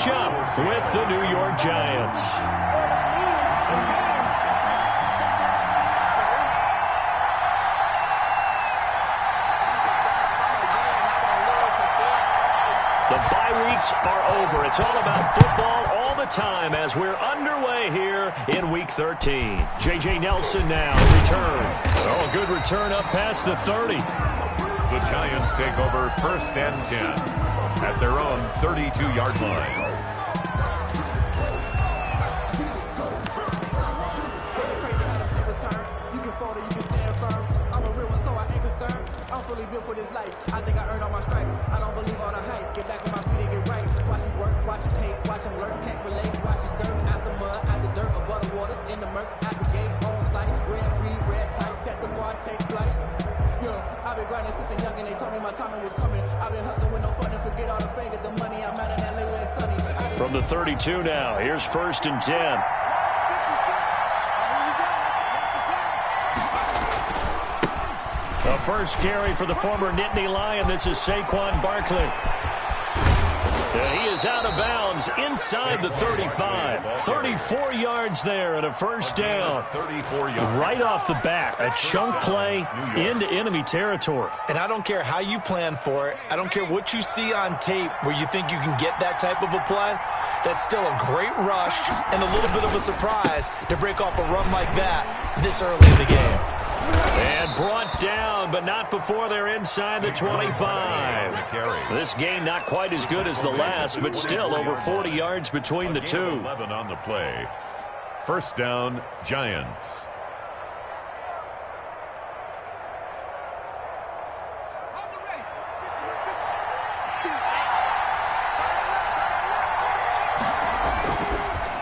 matchup with the New York Giants. The bye weeks are over. It's all about football all the time as we're underway here in Week 13. J.J. Nelson now return. Oh, good return up past the 30. The Giants take over 1st and 10 at their own 32-yard line. Built for this life. I think I earned all my stripes. I don't believe all the hype. Get back on my feet and get right. Watch it work, watch it hate, watch them lurk. Can't relate, watch it skirt. Out the mud, out the dirt, above the waters, in the murks, out the gate, on sight. Red, green, red, tight, set the bar, take flight. Yeah, I've been grinding since a young and they told me my timing was coming. I've been hustling with no fun and forget all the fame. Get the money, I'm out in LA where it's sunny. From the 32 now, here's 1st and 10. The first carry for the former Nittany Lion. This is Saquon Barkley. He is out of bounds inside the 35. 34 yards there and a first down. 34 yards. Right off the bat, a chunk play into enemy territory. And I don't care how you plan for it. I don't care what you see on tape where you think you can get that type of a play. That's still a great rush and a little bit of a surprise to break off a run like that this early in the game. And brought down, but not before they're inside the 25. This game not quite as good as the last, but still over 40 yards between the two. 11 on the play. 1st down, Giants.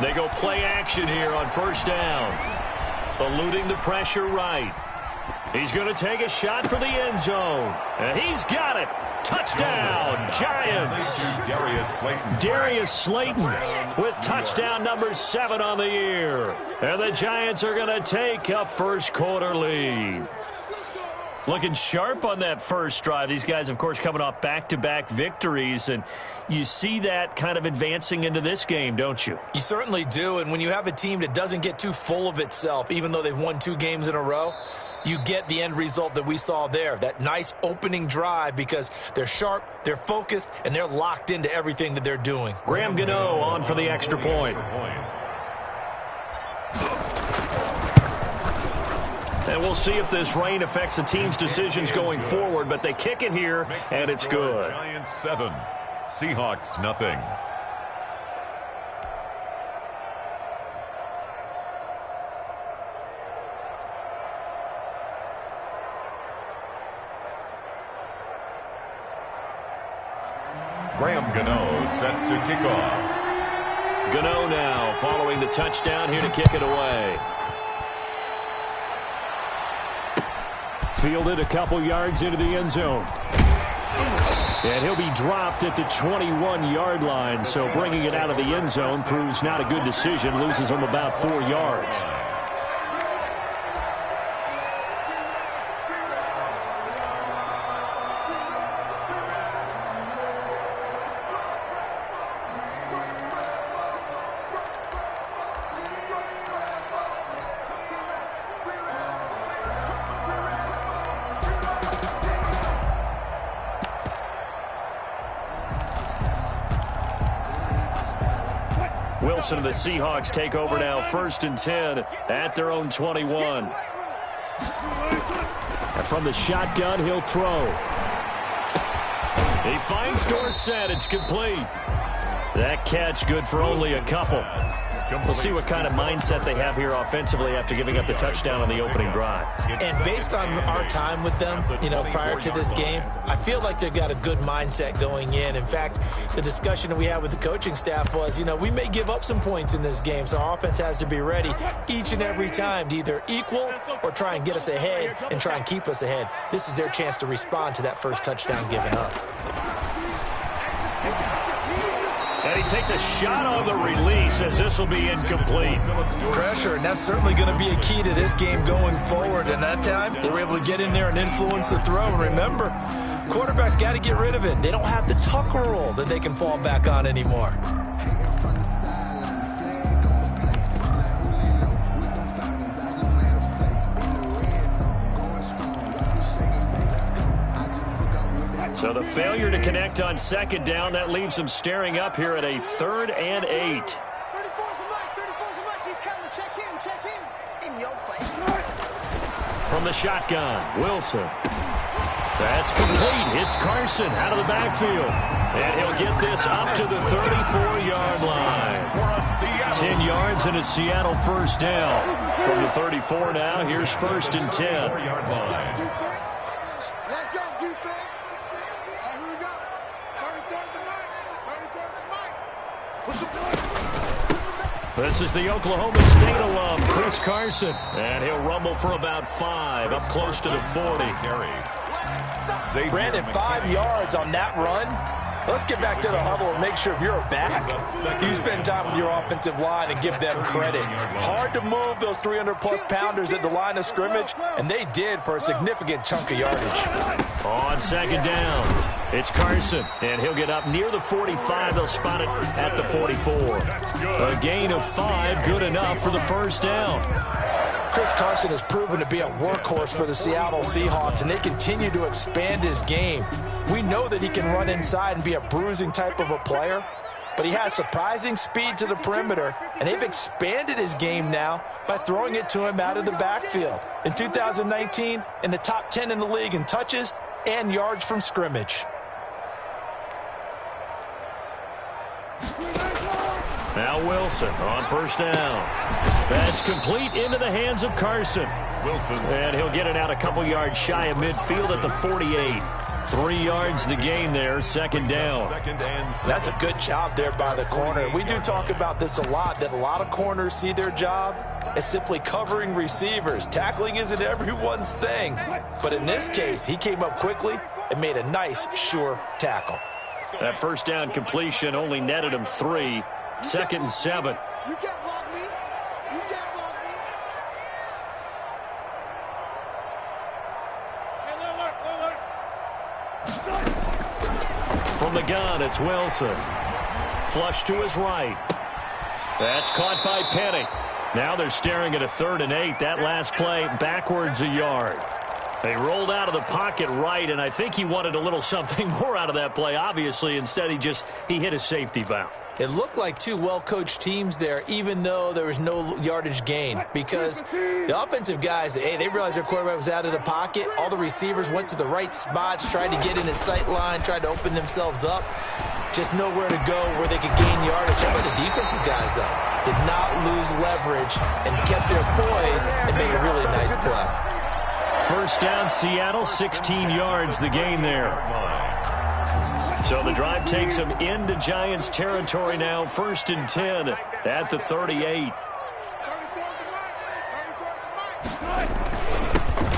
They go play action here on 1st down. Eluding the pressure right. He's going to take a shot for the end zone. And he's got it. Touchdown, Giants. Darius Slayton with touchdown number 7 on the year. And the Giants are going to take a first quarter lead. Looking sharp on that first drive. These guys, of course, coming off back-to-back victories, and you see that kind of advancing into this game, don't you? You certainly do, and when you have a team that doesn't get too full of itself, even though they've won 2 games in a row, you get the end result that we saw there, that nice opening drive because they're sharp, they're focused, and they're locked into everything that they're doing. Graham Gano on for the extra point. And we'll see if this rain affects the team's decisions going forward, but they kick it here, and it's good. Giants 7, Seahawks nothing. Graham Gano set to kick off. Gano now following the touchdown here to kick it away. Fielded a couple yards into the end zone. And he'll be dropped at the 21-yard line, so bringing it out of the end zone proves not a good decision. Loses him about 4 yards. Wilson and the Seahawks take over now, 1st and 10 at their own 21. And from the shotgun, he'll throw. He finds Dorsett. It's complete. That catch good for only a couple. We'll see what kind of mindset they have here offensively after giving up the touchdown on the opening drive. And based on our time with them, prior to this game, I feel like they've got a good mindset going in. In fact, the discussion that we had with the coaching staff was, we may give up some points in this game, so our offense has to be ready each and every time to either equal or try and get us ahead and try and keep us ahead. This is their chance to respond to that first touchdown given up. And he takes a shot on the release as this will be incomplete. Pressure, and that's certainly going to be a key to this game going forward. And that time, they were able to get in there and influence the throw. And remember, quarterbacks got to get rid of it. They don't have the tuck rule that they can fall back on anymore. failure to connect on second down. That leaves them staring up here at a 3rd and 8. From the shotgun, Wilson. That's complete. It's Carson out of the backfield. And he'll get this up to the 34-yard line. 10 yards and a Seattle first down. From the 34 now, here's 1st and 10. Let's go, defense. Here we go. 34's the mic. 34's the mic. Push the play. This is the Oklahoma State alum, Chris Carson. And he'll rumble for about 5, up close to the 40. Brandon, 5 yards on that run. Let's get back to the huddle and make sure if you're a back, you spend time with your offensive line and give them credit. Hard to move those 300-plus pounders at the line of scrimmage, and they did for a significant chunk of yardage. On second down, it's Carson, and he'll get up near the 45. They'll spot it at the 44. A gain of 5, good enough for the first down. Chris Carson has proven to be a workhorse for the Seattle Seahawks, and they continue to expand his game. We know that he can run inside and be a bruising type of a player, but he has surprising speed to the perimeter, and they've expanded his game now by throwing it to him out of the backfield. In 2019, in the top 10 in the league in touches and yards from scrimmage. Now Wilson on first down. That's complete into the hands of Carson. Wilson. And he'll get it out a couple yards shy of midfield at the 48. 3 yards the gain there, second down. That's a good job there by the corner. We do talk about this a lot, that a lot of corners see their job as simply covering receivers. Tackling isn't everyone's thing. But in this case, he came up quickly and made a nice, sure tackle. That first down completion only netted him 3. 2nd and 7. You can't block me. You can't block me. From the gun, it's Wilson. Flush to his right. That's caught by Penny. Now they're staring at a 3rd and 8. That last play backwards a yard. They rolled out of the pocket right, and I think he wanted a little something more out of that play, obviously. Instead, he hit a safety valve. It looked like two well-coached teams there, even though there was no yardage gain, because the offensive guys, hey, they realized their quarterback was out of the pocket. All the receivers went to the right spots, tried to get in his sight line, tried to open themselves up. Just nowhere to go where they could gain yardage. How about the defensive guys, though? Did not lose leverage and kept their poise and made a really nice play. First down, Seattle, 16 yards the gain there. So the drive takes them into Giants territory now. 1st and 10 at the 38.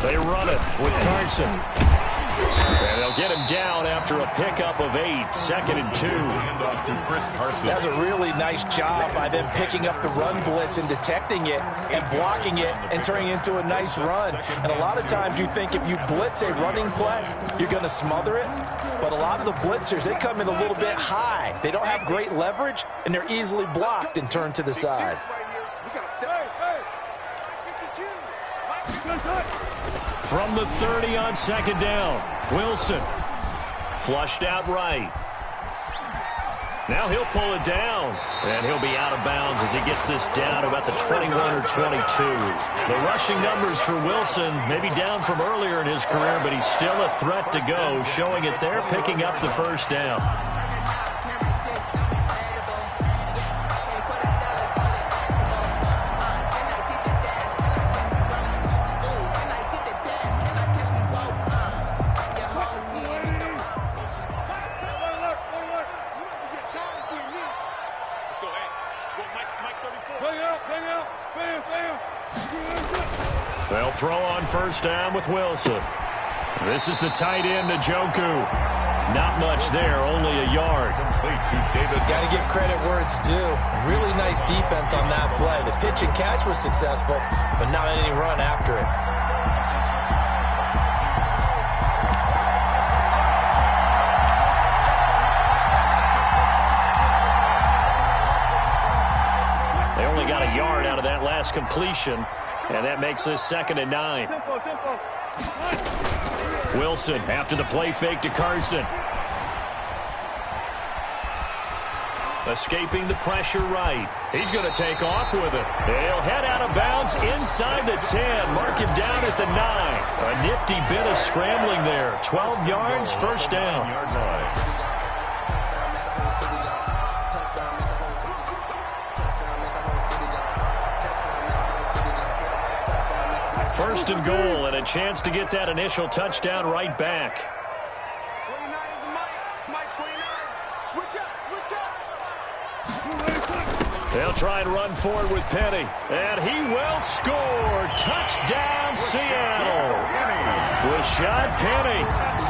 They run it with Carson. And they'll get him down after a pickup of 8. 2nd and 2. That was a really nice job by them picking up the run blitz and detecting it and blocking it and turning it into a nice run. And a lot of times you think if you blitz a running play, you're going to smother it. But a lot of the blitzers, they come in a little bit high. They don't have great leverage, and they're easily blocked and turned to the side. From the 30 on second down, Wilson flushed out right. Now he'll pull it down, and he'll be out of bounds as he gets this down about the 21 or 22. The rushing numbers for Wilson maybe down from earlier in his career, but he's still a threat to go, showing it there, picking up the first down. They'll throw on first down with Wilson. This is the tight end, Njoku. Not much there, only a yard. Got to give credit where it's due. Really nice defense on that play. The pitch and catch was successful, but not any run after it. They only got a yard out of that last completion, and that makes this 2nd and 9. Wilson after the play fake to Carson. escaping the pressure right. He's going to take off with it. He'll head out of bounds inside the 10. Mark him down at the 9. A nifty bit of scrambling there. 12 yards, first down. First and goal, and a chance to get that initial touchdown right back. 29 is the Mike 29. Switch up, switch up. They'll try and run forward with Penny, and he will score. Touchdown, Seattle. Rashad Penny,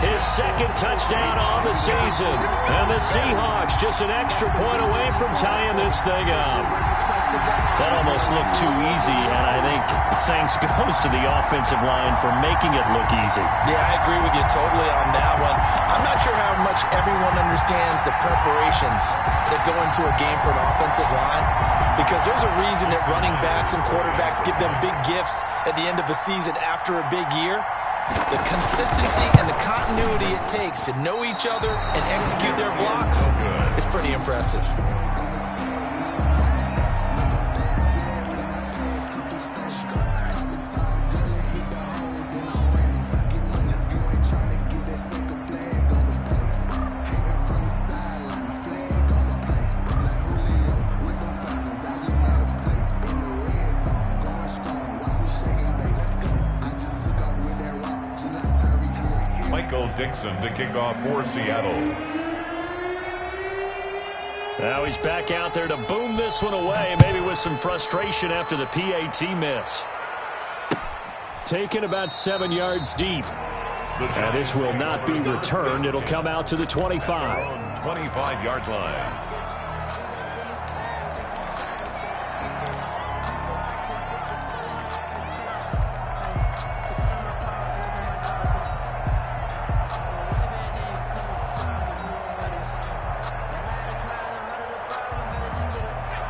his second touchdown on the season. And the Seahawks just an extra point away from tying this thing up. That almost looked too easy, and I think thanks goes to the offensive line for making it look easy. Yeah, I agree with you totally on that one. I'm not sure how much everyone understands the preparations that go into a game for an offensive line, because there's a reason that running backs and quarterbacks give them big gifts at the end of the season after a big year. The consistency and the continuity it takes to know each other and execute their blocks is pretty impressive. Dixon to kick off for Seattle. Now he's back out there to boom this one away, maybe with some frustration after the PAT miss. Taken about 7 yards deep. And this will not be returned. It'll come out to the 25. 25-yard line.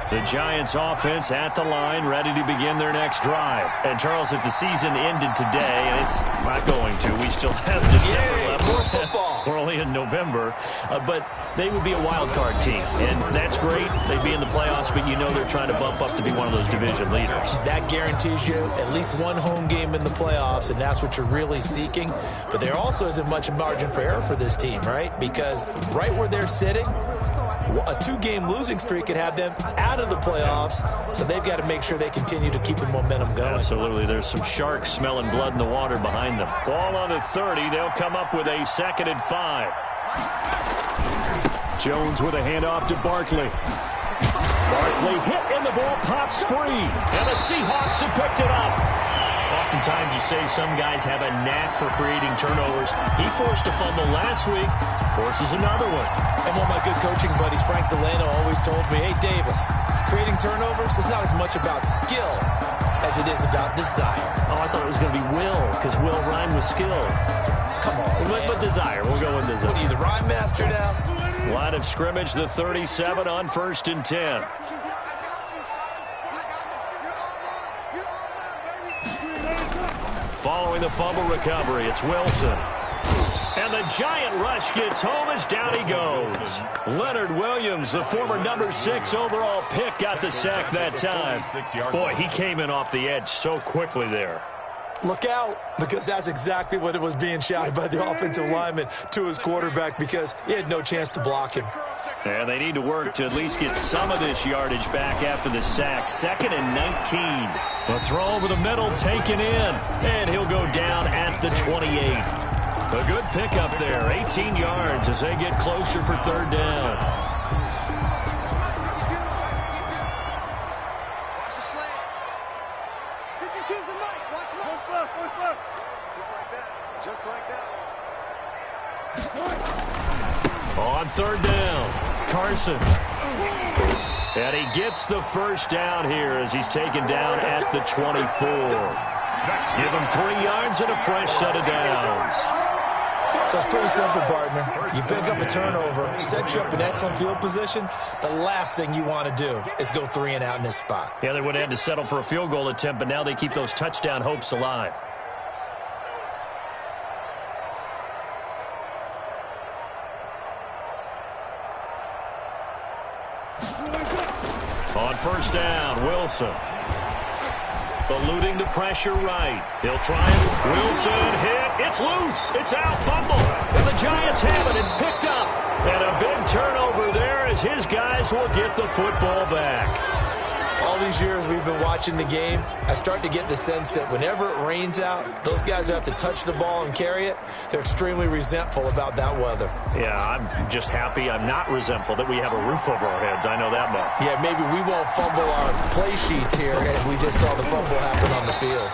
The Giants offense at the line, ready to begin their next drive. And, Charles, if the season ended today, and it's not going to, we still have December left. More football. We're only in November. But they would be a wild card team. And that's great. They'd be in the playoffs, but you know they're trying to bump up to be one of those division leaders. That guarantees you at least one home game in the playoffs, and that's what you're really seeking. But there also isn't much margin for error for this team, right? Because right where they're sitting, a 2-game losing streak could have them out of the playoffs, so they've got to make sure they continue to keep the momentum going. Absolutely. There's some sharks smelling blood in the water behind them. Ball on the 30. They'll come up with a 2nd and 5. Jones with a handoff to Barkley. Barkley hit and the ball pops free. And the Seahawks have picked it up. Oftentimes you say some guys have a knack for creating turnovers. He forced a fumble last week, forces another one. And one of my good coaching buddies, Frank Delano, always told me, hey, Davis, creating turnovers is not as much about skill as it is about desire. Oh, I thought it was going to be will, because will rhyme with skill. Come on, man. But desire. We'll go with desire. What are you, the rhyme master now? Line of scrimmage, the 37 on 1st and 10. Following the fumble recovery, it's Wilson. And the giant rush gets home as down he goes. Leonard Williams, the former number 6 overall pick, got the sack that time. Boy, he came in off the edge so quickly there. Look out, because that's exactly what it was being shouted by the offensive lineman to his quarterback, because he had no chance to block him. And they need to work to at least get some of this yardage back after the sack. 2nd and 19. The throw over the middle taken in, and he'll go down at the 28. A good pickup there, 18 yards as they get closer for 3rd down. Watch the slant. You can choose the mic. Watch one. Just like that. Just like that. On 3rd down, Carson. And he gets the first down here as he's taken down at the 24. Give him 3 yards and a fresh set of downs. So it's pretty simple, partner. You pick up a turnover, set you up in excellent field position. The last thing you want to do is go 3 and out in this spot. Yeah, they would have had to settle for a field goal attempt, but now they keep those touchdown hopes alive. On first down, Wilson. Eluding the pressure right. He'll try it. Wilson hit. It's loose. It's out. Fumble. And the Giants have it. It's picked up. And a big turnover there as his guys will get the football back. All these years we've been watching the game, I start to get the sense that whenever it rains out, those guys who have to touch the ball and carry it, they're extremely resentful about that weather. Yeah, I'm just happy I'm not resentful that we have a roof over our heads. I know that much. Yeah, maybe we won't fumble our play sheets here as we just saw the fumble happen on the field.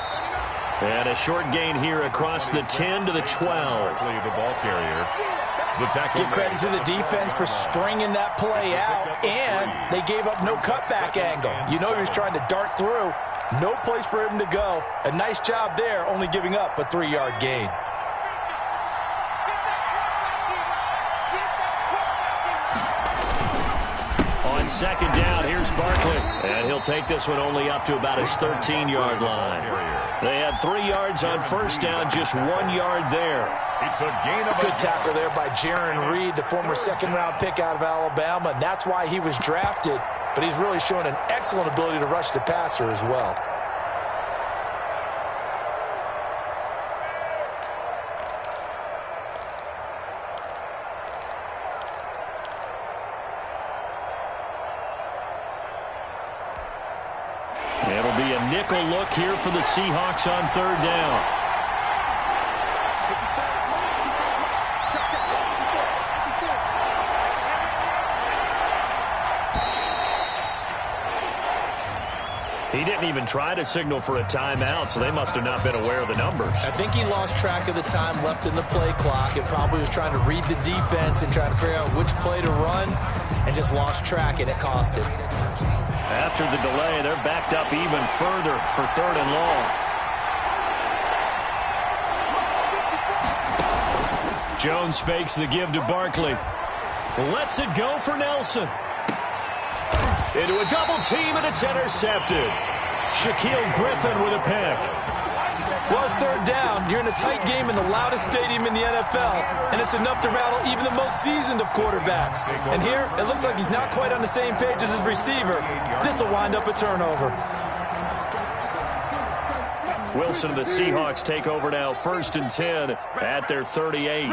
And a short gain here across the 10 to the 12. The ball carrier. Give credit to the defense for stringing that play out, and they gave up no cutback angle. You know he was trying to dart through. No place for him to go. A nice job there, only giving up a 3-yard gain. On second down, here's Barkley. And he'll take this one only up to about his 13-yard line. They had 3 yards on first down, just 1 yard there. It's a gain of Good tackle there by Jaron Reed, the former second-round pick out of Alabama. And that's why he was drafted. But he's really shown an excellent ability to rush the passer as well. It'll be a nickel look here for the Seahawks on third down. He didn't even try to signal for a timeout, so they must have not been aware of the numbers. I think he lost track of the time left in the play clock and probably was trying to read the defense and trying to figure out which play to run and just lost track, and it cost him. After the delay, they're backed up even further for third and long. Jones fakes the give to Barkley. Lets it go for Nelson. Into a double team, and it's intercepted. Shaquille Griffin with a pick. Well, it's third down. You're in a tight game in the loudest stadium in the NFL, and it's enough to rattle even the most seasoned of quarterbacks. And here, it looks like he's not quite on the same page as his receiver. This will wind up a turnover. Wilson and the Seahawks take over now, 1st and 10 at their 38.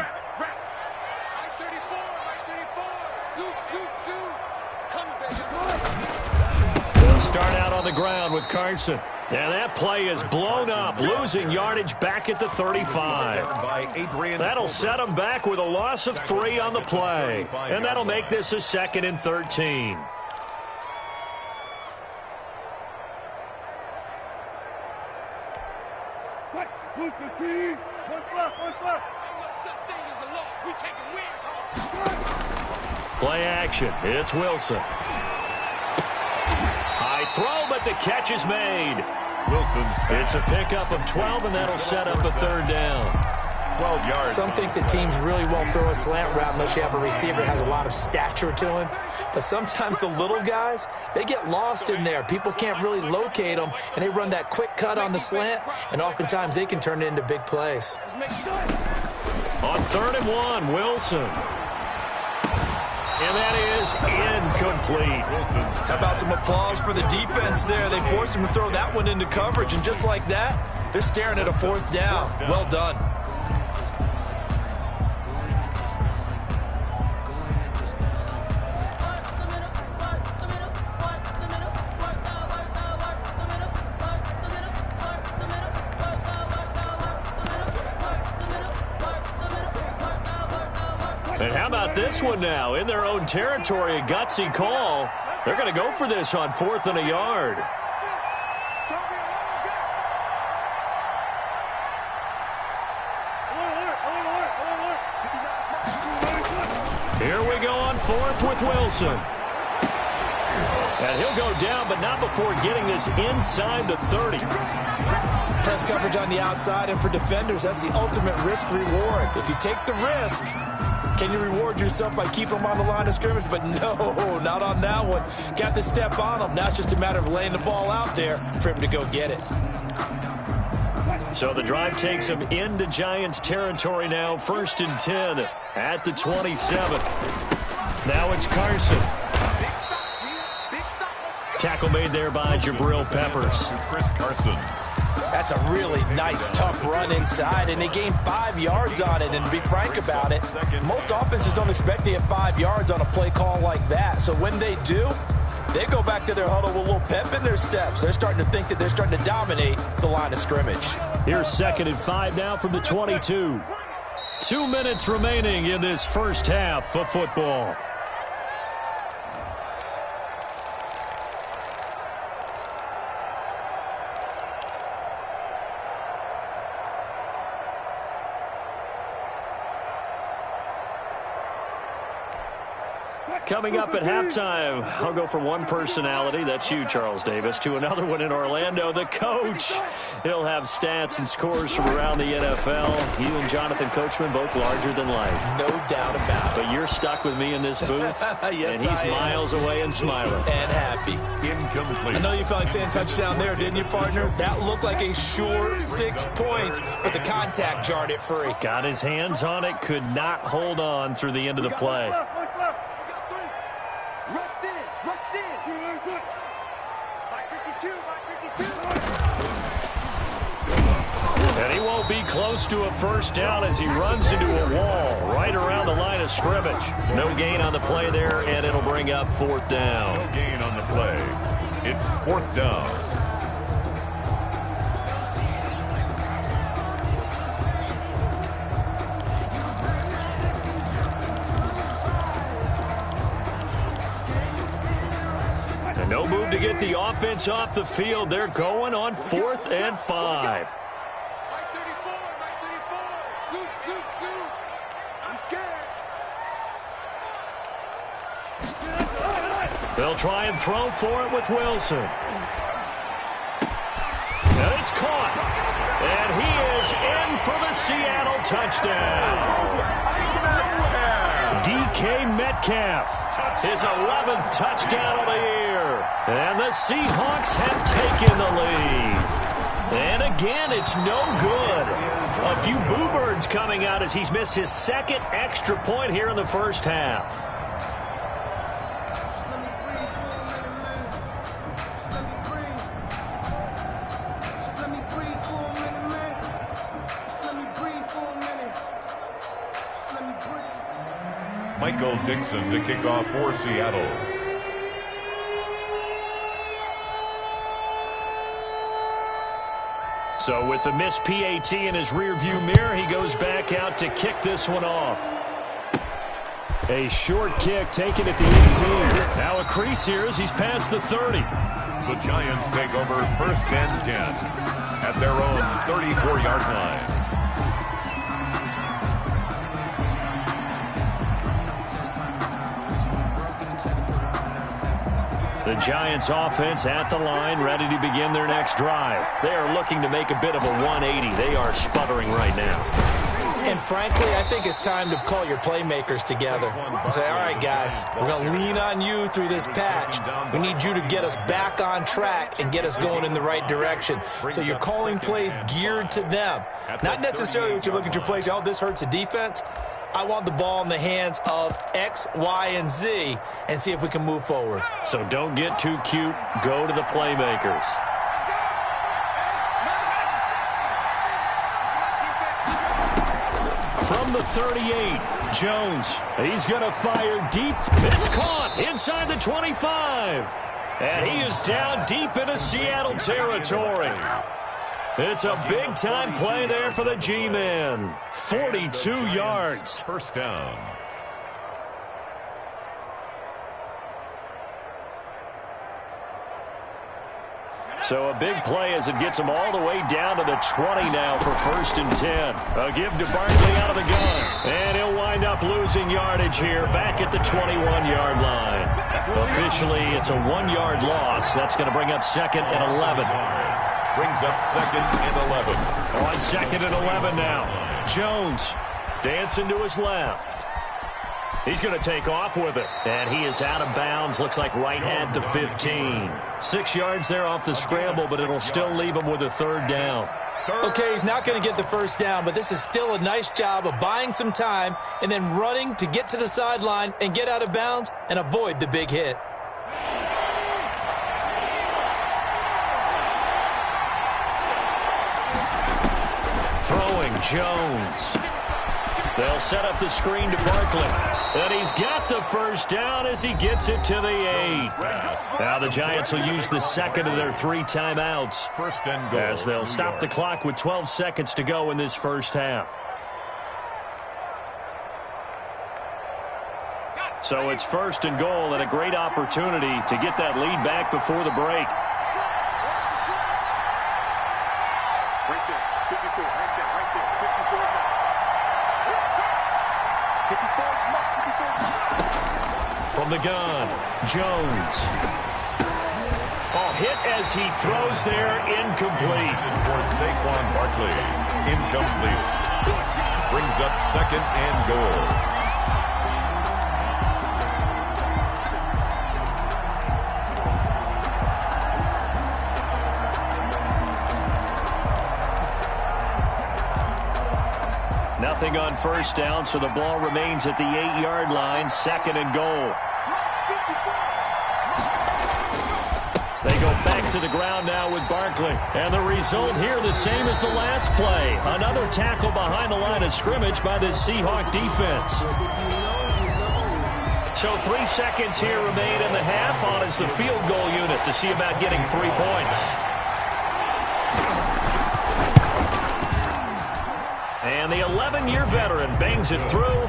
They'll start out on the ground with Carson. And that play is blown up, losing yardage back at the 35. That'll set them back with a loss of 3 on the play. And that'll make this a 2nd and 13. Play action. It's Wilson. High throw, but the catch is made. It's a pickup of 12, and that'll set up a 3rd down. 12 yards. Some think the teams really won't throw a slant route unless you have a receiver that has a lot of stature to him. But sometimes the little guys, they get lost in there. People can't really locate them, and they run that quick cut on the slant, and oftentimes they can turn it into big plays. On 3rd and 1, Wilson. And that is incomplete. How about some applause for the defense there? They forced him to throw that one into coverage, and just like that, they're staring at a 4th down. Well done. And how about this one now? In their own territory, a gutsy call. They're going to go for this on 4th and a yard. Here we go on 4th with Wilson. And he'll go down, but not before getting this inside the 30. Press coverage on the outside, and for defenders, that's the ultimate risk-reward. If you take the risk, can you reward yourself by keeping them on the line of scrimmage? But no, not on that one. Got to step on them. Now it's just a matter of laying the ball out there for him to go get it. So the drive takes him into Giants territory now. 1st and 10 at the 27. Now it's Carson. Tackle made there by Jabril Peppers. Chris Carson. That's a really nice, tough run inside, and they gained 5 yards on it. And to be frank about it, most offenses don't expect to get 5 yards on a play call like that. So when they do, they go back to their huddle with a little pep in their steps. They're starting to think that they're starting to dominate the line of scrimmage. Here's 2nd and 5 now from the 22. 2 minutes remaining in this first half of football. Coming up at halftime, I'll go from one personality, that's you, Charles Davis, to another one in Orlando, the coach. He'll have stats and scores from around the NFL. You and Jonathan Coachman, both larger than life. No doubt about it. But you're stuck with me in this booth, yes, and he's miles away and smiling. And happy. Incomplete. I know you felt like saying touchdown there, didn't you, partner? That looked like a sure 6 points, but the contact jarred it free. Got his hands on it, could not hold on through the end of the play. And he won't be close to a first down as he runs into a wall right around the line of scrimmage. No gain on the play there, and it'll bring up 4th down. No gain on the play. It's 4th down. And no move to get the offense off the field. They're going on 4th and 5. They'll try and throw for it with Wilson. And it's caught. And he is in for the Seattle touchdown. DK Metcalf, his 11th touchdown of the year. And the Seahawks have taken the lead. And again, it's no good. A few boo birds coming out as he's missed his 2nd extra point here in the first half. Michael Dixon to kick off for Seattle. So with the missed PAT in his rearview mirror, he goes back out to kick this one off. A short kick taken at the 18. Now a crease here as he's past the 30. The Giants take over 1st and 10 at their own 34-yard line. The Giants offense at the line, ready to begin their next drive. They are looking to make a bit of a 180. They are sputtering right now. And frankly, I think it's time to call your playmakers together and say, all right, guys, we're going to lean on you through this patch. We need you to get us back on track and get us going in the right direction. So you're calling plays geared to them. Not necessarily what you look at your plays, oh, this hurts the defense. I want the ball in the hands of X, Y, and Z and see if we can move forward. So don't get too cute. Go to the playmakers. From the 38, Jones. He's going to fire deep. It's caught inside the 25. And he is down deep into Seattle territory. It's a big-time play there for the G-Men. 42 yards. 1st down. So a big play as it gets him all the way down to the 20 now for 1st and 10. A give to Barkley out of the gun. And he'll wind up losing yardage here back at the 21-yard line. Officially, it's a 1-yard loss. That's going to bring up 2nd and 11. Brings up 2nd and 11. On 2nd and 11 now. Jones dancing to his left. He's going to take off with it. And he is out of bounds. Looks like right at the 15. 6 yards there off the scramble, but it'll still leave him with a 3rd down. Okay, he's not going to get the 1st down, but this is still a nice job of buying some time and then running to get to the sideline and get out of bounds and avoid the big hit. Throwing Jones. They'll set up the screen to Barkley. And he's got the first down as he gets it to the 8. Now the Giants will use the second of their 3 timeouts First and goal, as they'll stop the clock with 12 seconds to go in this first half. So it's first and goal and a great opportunity to get that lead back before the break. Right there, 54, right there, 54. 54. From the gun, Jones. Oh, hit as he throws there, incomplete. For Saquon Barkley, incomplete. Brings up second and goal. Nothing on first down, so the ball remains at the 8-yard line, second and goal. They go back to the ground now with Barkley. And the result here the same as the last play. Another tackle behind the line of scrimmage by the Seahawk defense. So 3 seconds here remain in the half on as the field goal unit to see about getting 3 points. And the 11-year veteran bangs it through,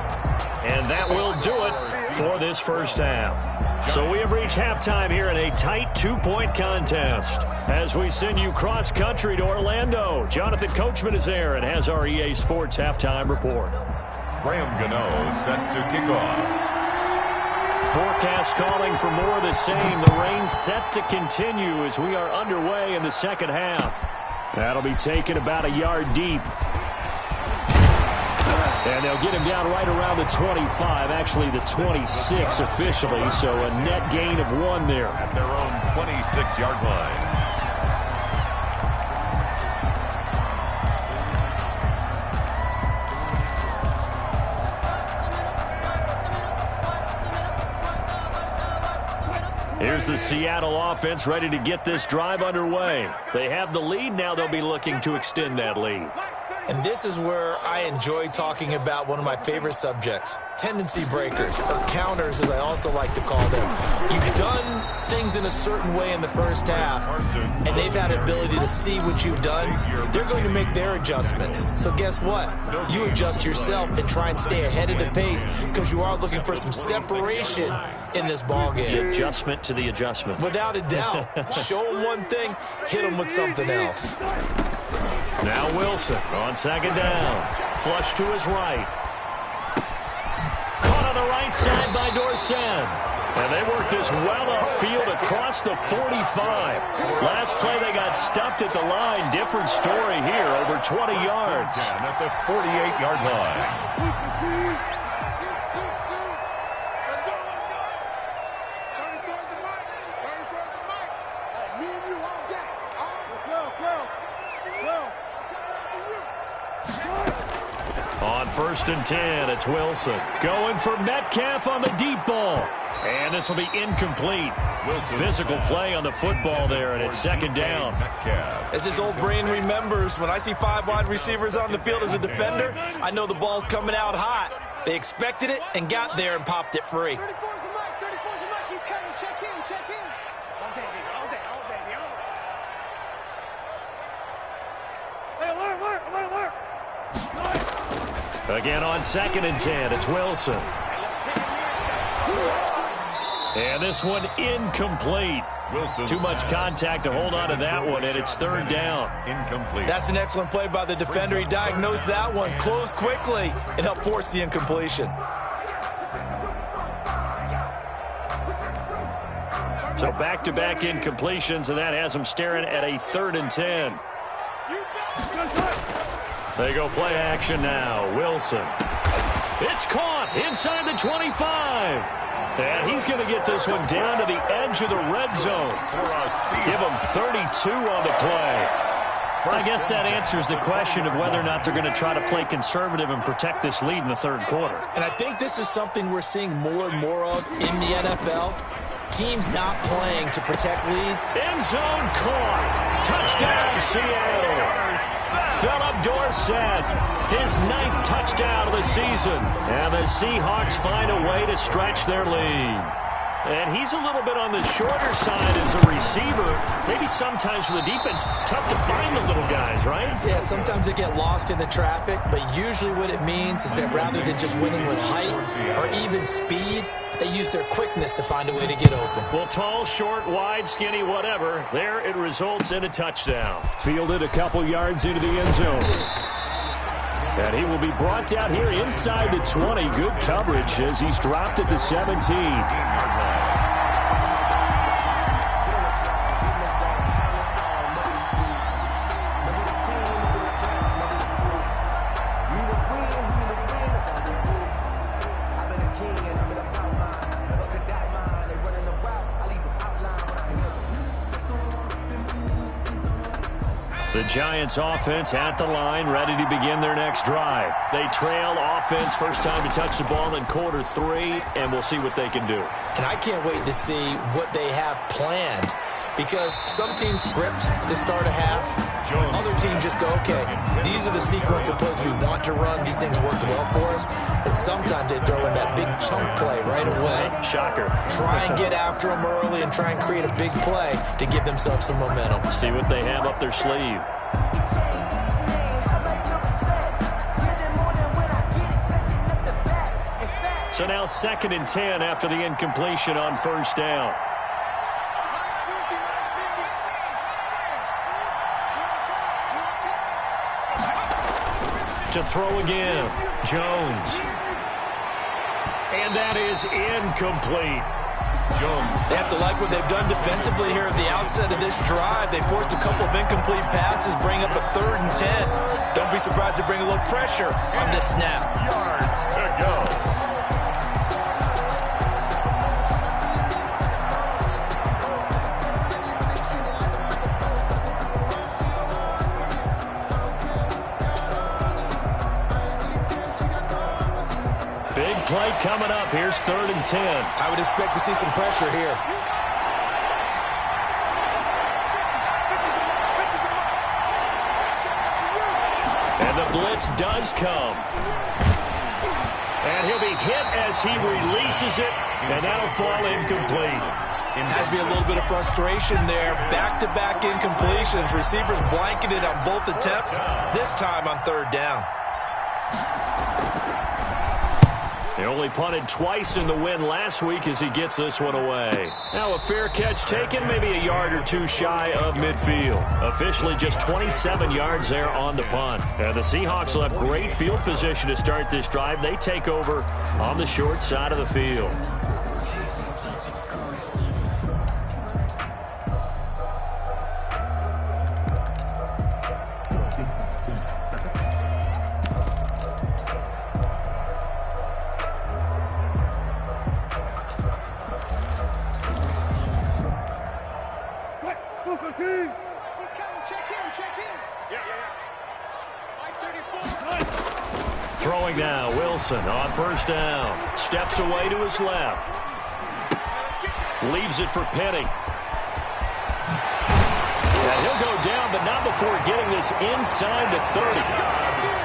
and that will do it for this first half. So we have reached halftime here in a tight 2-point contest. As we send you cross-country to Orlando, Jonathan Coachman is there and has our EA Sports halftime report. Graham Gano set to kick off. Forecast calling for more of the same. The rain set to continue as we are underway in the second half. That'll be taken about a yard deep. And they'll get him down right around the 25, actually the 26 officially, so a net gain of 1 there. At their own 26-yard line. Here's the Seattle offense ready to get this drive underway. They have the lead, now they'll be looking to extend that lead. And this is where I enjoy talking about one of my favorite subjects, tendency breakers, or counters as I also like to call them. You've done things in a certain way in the first half, and they've had an ability to see what you've done. They're going to make their adjustments. So guess what? You adjust yourself and try and stay ahead of the pace because you are looking for some separation in this ballgame. The adjustment to the adjustment. Without a doubt. Show them one thing, hit them with something else. Now Wilson on second down. Flush to his right. Caught on the right side by Dorsett. And they work this well upfield across the 45. Last play they got stuffed at the line. Different story here, over 20 yards. At the 48-yard line. On first and 10, it's Wilson. Going for Metcalf on the deep ball. And this will be incomplete. Wilson. Physical play on the football there, and it's second down. As his old brain remembers, when I see 5 wide receivers on the field as a defender, I know the ball's coming out hot. They expected it and got there and popped it free. 34's the mic. 34's the mic. He's coming. Check in. Check in. All day, baby. All day. All day. Hey, alert. Again on second and 10, it's Wilson. And this one incomplete. Wilson's Too much contact to hold on to that one, and it's third down. Incomplete. That's an excellent play by the defender. He diagnosed that one, closed quickly, and helped force the incompletion. So back-to-back incompletions, and that has them staring at a third and 10. They go play action now. Wilson. It's caught inside the 25. And he's going to get this one down to the edge of the red zone. Give him 32 on the play. I guess that answers the question of whether or not they're going to try to play conservative and protect this lead in the third quarter. And I think this is something we're seeing more and more of in the NFL. teams not playing to protect lead. End zone caught. Touchdown, Seattle. Philip Dorsett, his 9th touchdown of the season. And the Seahawks find a way to stretch their lead. And he's a little bit on the shorter side as a receiver. Maybe sometimes for the defense, tough to find the little guys, right? Yeah, sometimes they get lost in the traffic, but usually what it means is that rather than just winning with height or even speed, they use their quickness to find a way to get open. Well, tall, short, wide, skinny, whatever, there it results in a touchdown. Fielded a couple yards into the end zone. And he will be brought down here inside the 20. Good coverage as he's dropped at the 17. The Giants offense at the line, ready to begin their next drive. They trail offense, first time to touch the ball in quarter 3, and we'll see what they can do. And I can't wait to see what they have planned, because some teams script to start a half. Other teams just go, okay, these are the sequence of plays we want to run. These things worked well for us. And sometimes they throw in that big chunk play right away. Shocker. Try and get after them early and try and create a big play to give themselves some momentum. See what they have up their sleeve. So now 2nd and 10 after the incompletion on first down. To throw again, Jones. And that is incomplete. Jones. They have to like what they've done defensively here at the outset of this drive. They forced a couple of incomplete passes, bring up a 3rd and 10. Don't be surprised to bring a little pressure on this snap. Yards to go. Big play coming up. Here's 3rd and 10. I would expect to see some pressure here. And the blitz does come. And he'll be hit as he releases it, and that'll fall incomplete. It has to be a little bit of frustration there. Back-to-back incompletions. Receivers blanketed on both attempts, this time on 3rd down. He only punted twice in the win last week as he gets this one away. Now a fair catch taken, maybe a yard or two shy of midfield. Officially just 27 yards there on the punt. And the Seahawks will have great field position to start this drive. They take over on the short side of the field. Throwing now, Wilson on first down. Steps away to his left. Leaves it for Penny. And he'll go down, but not before getting this inside the 30.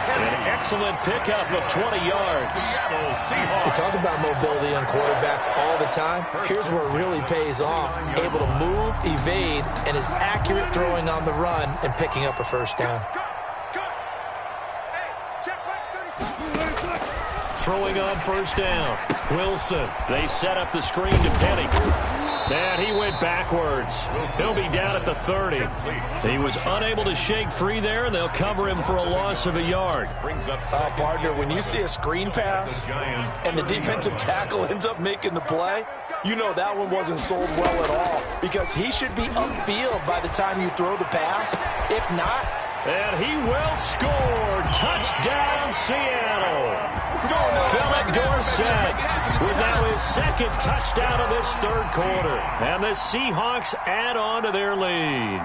An excellent pickup of 20 yards. We talk about mobility on quarterbacks all the time. Here's where it really pays off. Able to move, evade, and is accurate throwing on the run and picking up a first down. Throwing on first down. Wilson. They set up the screen to Penny. And he went backwards. He'll be down at the 30. He was unable to shake free there, and they'll cover him for a loss of a yard. Partner, when you see a screen pass and the defensive tackle ends up making the play, you know that one wasn't sold well at all, because he should be upfield by the time you throw the pass. If not, and he will score. Touchdown, Seattle. Philip Dorsett with now his 2nd touchdown of this 3rd quarter. And the Seahawks add on to their lead.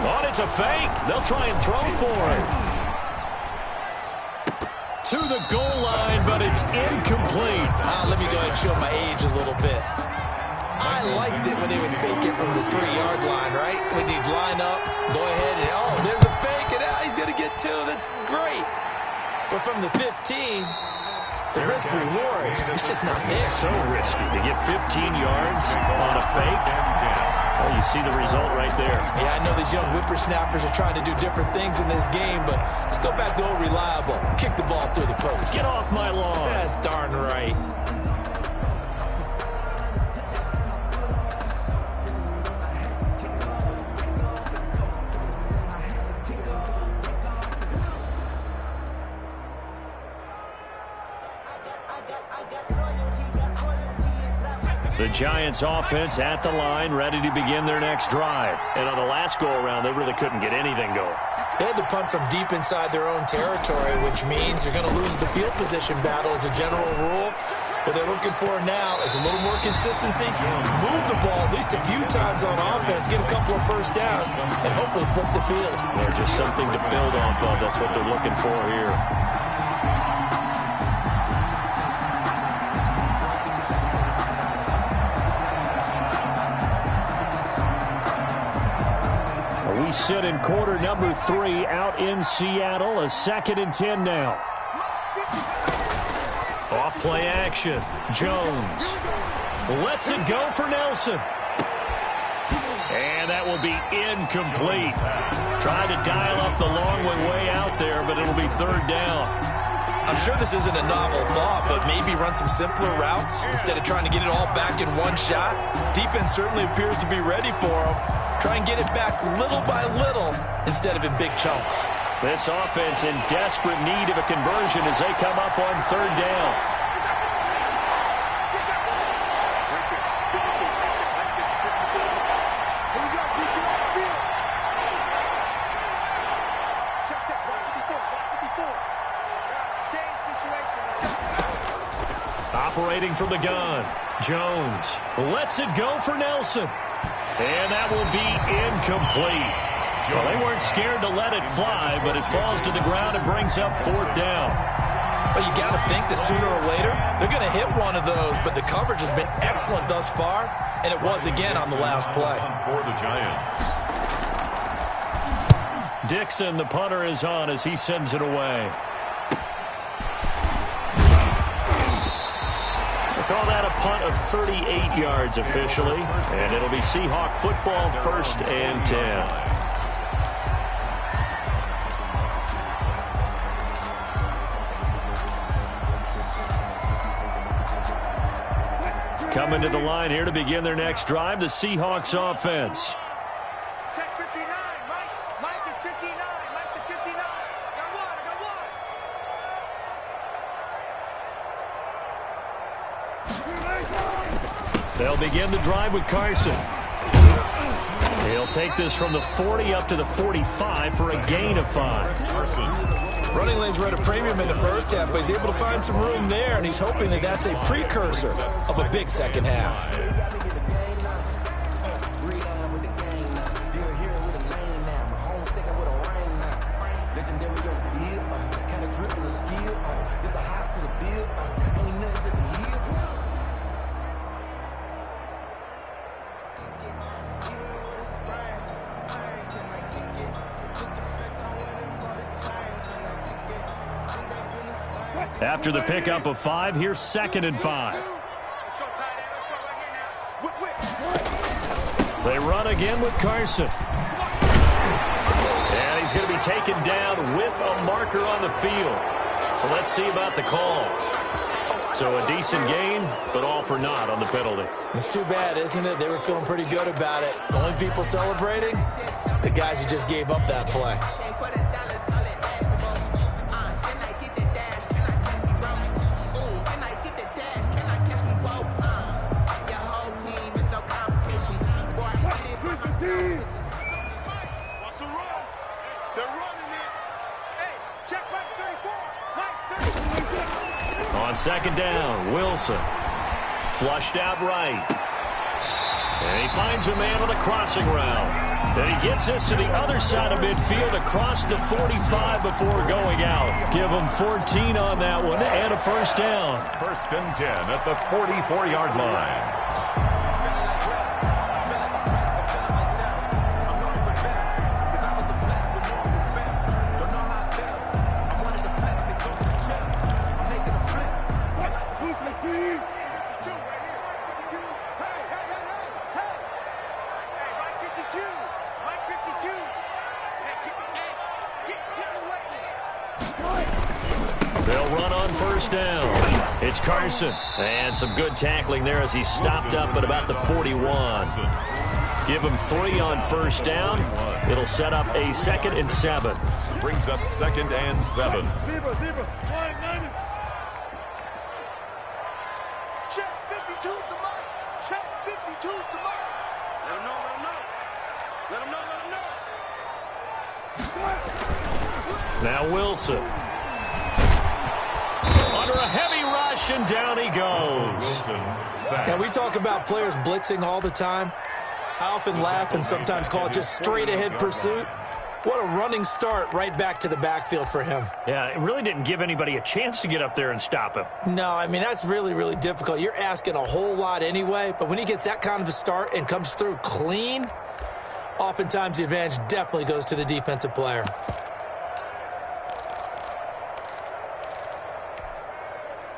Oh, it's a fake. They'll try and throw for it. to the goal line, but it's incomplete. Let me go ahead and show my age a little bit. I liked it when they would fake it from the 3-yard line, right? When they'd line up, go ahead, and oh, there's a fake, and he's going to get 2. That's great. But from the 15, the risk-reward is just not there. So risky to get 15 yards on a fake. Well, you see the result right there. Yeah, I know these young whippersnappers are trying to do different things in this game, but let's go back to old reliable. Kick the ball through the post. Get off my lawn. That's darn right. The Giants offense at the line, ready to begin their next drive. And on the last go-around, they really couldn't get anything going. They had to punt from deep inside their own territory, which means you're going to lose the field position battle as a general rule. What they're looking for now is a little more consistency, move the ball at least a few times on offense, get a couple of first downs, and hopefully flip the field. Or just something to build off of. That's what they're looking for here. We sit in quarter number 3 out in Seattle. A 2nd and 10 now. Off play action. Jones lets it go for Nelson. And that will be incomplete. Tried to dial up the long way out there, but it'll be 3rd down. I'm sure this isn't a novel thought, but maybe run some simpler routes instead of trying to get it all back in one shot. Defense certainly appears to be ready for them. Try and get it back little by little instead of in big chunks. This offense in desperate need of a conversion as they come up on 3rd down. Operating from the gun, Jones lets it go for Nelson. And that will be incomplete. Well, they weren't scared to let it fly, but it falls to the ground and brings up 4th down. Well, you got to think that sooner or later, they're going to hit one of those, but the coverage has been excellent thus far, and it was again on the last play. For the Giants. Dixon, the punter, is on as he sends it away. Call that a punt of 38 yards officially, and it'll be Seahawk football, 1st and 10. Coming to the line here to begin their next drive, the Seahawks offense. Check 59, Mike is 59, Mike is 59. Got one, I got one. They'll begin the drive with Carson. He'll take this from the 40 up to the 45 for a gain of 5. Carson. Running lanes were at a premium in the first half, but he's able to find some room there, and he's hoping that that's a precursor of a big second half. After the pickup of 5, here's 2nd and 5. They run again with Carson. And he's going to be taken down with a marker on the field. So let's see about the call. So a decent gain, but all for naught on the penalty. It's too bad, isn't it? They were feeling pretty good about it. The only people celebrating, the guys who just gave up that play. On 2nd down, Wilson flushed out right. And he finds a man on a crossing route. And he gets us to the other side of midfield across the 45 before going out. Give him 14 on that one and a first down. First and 10 at the 44-yard line. They'll run on first down. It's Carson. And some good tackling there as he stopped up at about the 41. Give him 3 on first down. It'll set up a 2nd and 7. Brings up 2nd and 7. Check 52's the mic. Check 52's the mic. Let him know, let him know. Let him know, let him know. Now Wilson. Under a heavy rush, and down he goes. Now, we talk about players blitzing all the time. I often laugh and sometimes call it just straight-ahead pursuit. What a running start right back to the backfield for him. Yeah, it really didn't give anybody a chance to get up there and stop him. No, I mean, that's really, really difficult. You're asking a whole lot anyway, but when he gets that kind of a start and comes through clean, oftentimes the advantage definitely goes to the defensive player.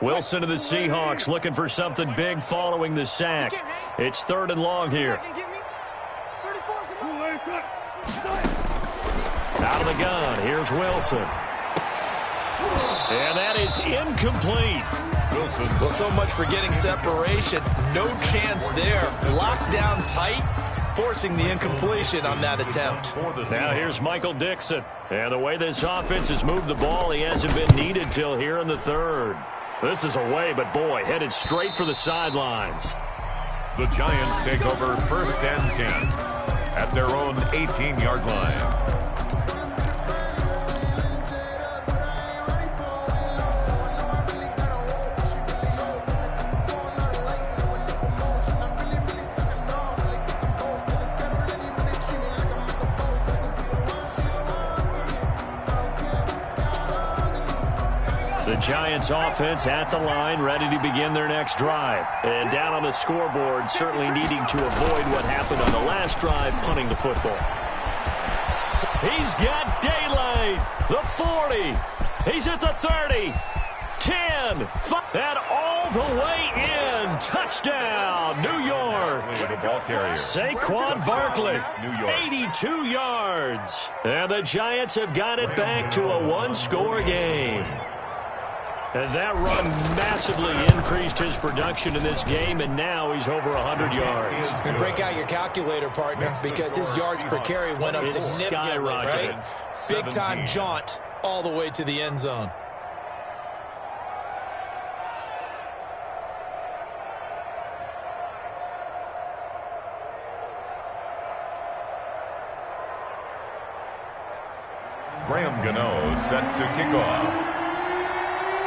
Wilson to the Seahawks looking for something big following the sack. It's 3rd and long here. Out of the gun, here's Wilson. And that is incomplete. Well, so much for getting separation. No chance there. Locked down tight, forcing the incompletion on that attempt. Now here's Michael Dixon. And the way this offense has moved the ball, he hasn't been needed till here in the 3rd. This is away, but boy, headed straight for the sidelines. The Giants take over 1st and 10 at their own 18-yard line. The Giants offense at the line, ready to begin their next drive. And down on the scoreboard, certainly needing to avoid what happened on the last drive, punting the football. He's got daylight. The 40. He's at the 30. 10. 5, and all the way in. Touchdown, New York. The ball carrier. Saquon Barkley, New York. 82 yards. And the Giants have got it back to a one-score game. And that run massively increased his production in this game, and now he's over 100 yards. And break out your calculator, partner, because his yards per carry went up significantly, right? Big-time jaunt all the way to the end zone. Graham Gano set to kick off.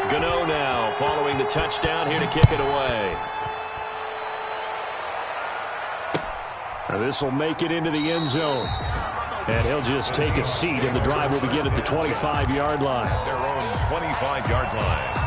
Gano now following the touchdown here to kick it away. Now this will make it into the end zone. And he'll just take a seat, and the drive will begin at the 25-yard line. Their own 25-yard line.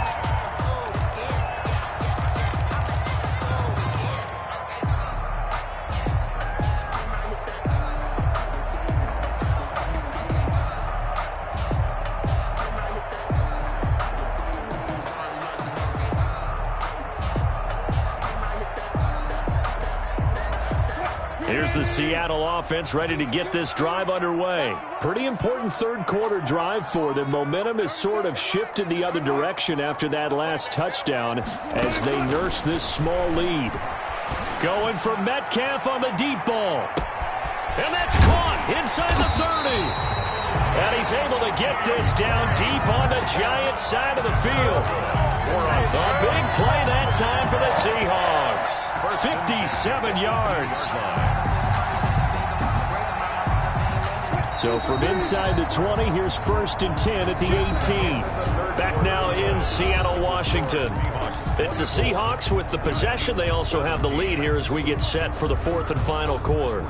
Here's the Seattle offense ready to get this drive underway. Pretty important third-quarter drive for them. Momentum has sort of shifted the other direction after that last touchdown as they nurse this small lead. Going for Metcalf on the deep ball. And that's caught inside the 30. And he's able to get this down deep on the Giants side of the field. A big play that time for the Seahawks. 57 yards. So from inside the 20, here's 1st and 10 at the 18. Back now in Seattle, Washington. It's the Seahawks with the possession. They also have the lead here as we get set for the 4th and final quarter.